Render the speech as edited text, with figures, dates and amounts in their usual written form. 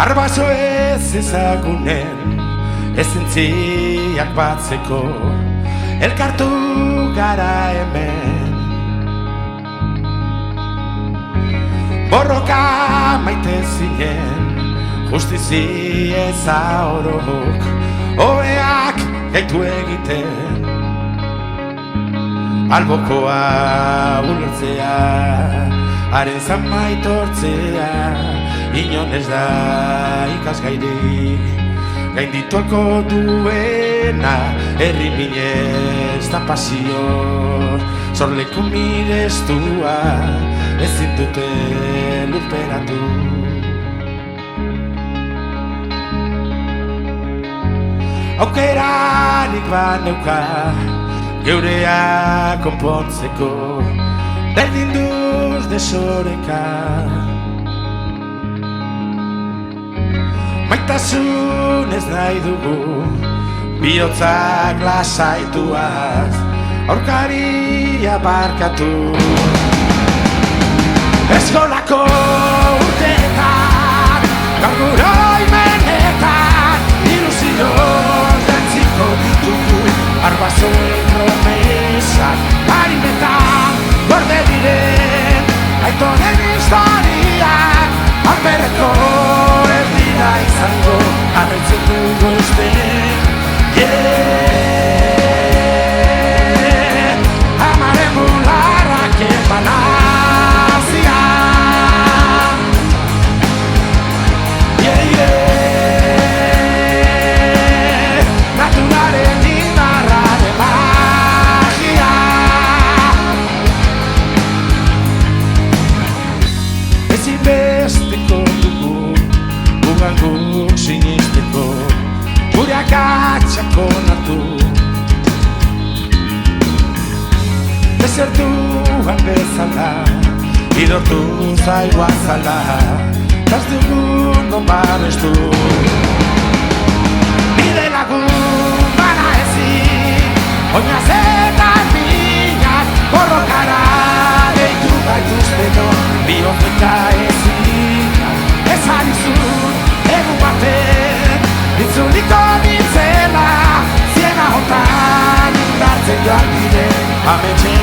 Arbaso ez ezagunen ezentziak batzeko elkartu gara hemen. Borroka maite zinen justizi eza orok hobeak gaitu egiten. Albokoa ulertzea, haren zamaitortzea, inon ez da ikasgairik, gaindituko duena, herri minez da pasio, zorleku mirestua, ezin dute lurperatu. Aukerarik baneuka, geurea konpontzeko, berdin duz desoreka. Maitasun ez nahi dugu, bihotzak lasaituaz, aurkaria barkatu. Eskolako urteetan, gaur oroimenetan, ilusioz jantziko ditugu, arbasoen promesak, harinetan, gorde diren, aitonen historiak, alperreko erdira izango, jarraitzen dugu usten, amaren bularrak emanazia. Naturaren indarraren magia. Ezinbesteko dugu, guganguk sinisteko, gure akatsak onartu. Desertuan bezala, idortu zaigu azala, taz dugun non babestu. Bide lagun bana ezin, oinaz eta minak, borrokara deitu gaituzteko, bihoteka ezin, ez arizun, egun baten, itzuliko nintzela, ziena hotan indartzen joan diren, ametxe